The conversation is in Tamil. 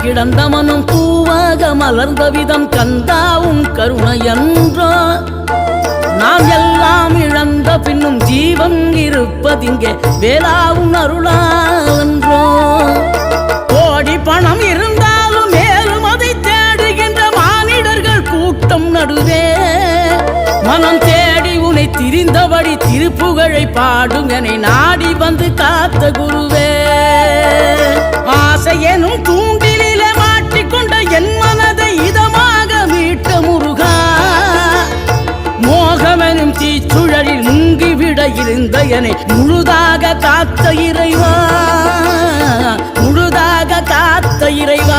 கிடந்த மனம் பூவாக மலர்ந்த விதம் கந்தாவும் கருணையன்றோ நாம் எல்லாம் இழந்த பின்னும் ஜீவன் இருப்பதிங்கே வேளாவும் அருளாவென்றோ கோடி பணம் இருந்தாலும் மேலும் அதை தேடுகின்ற மானிடர்கள் கூட்டம் நடுவே மனம் தேடி உனை திரிந்தபடி திருப்புகழை பாடும் என்னை நாடி வந்து காத்த குருவே ஆசை எனும் தூண்டிலே மாட்டிக்கொண்ட என் மனதை இதமாக மீட்ட முருகா மோகமெனும் தீச்சுழலில் முங்கிவிட இருந்த என்னை முழுதாக காத்த இறைவா முழுதாக காத்த இறைவா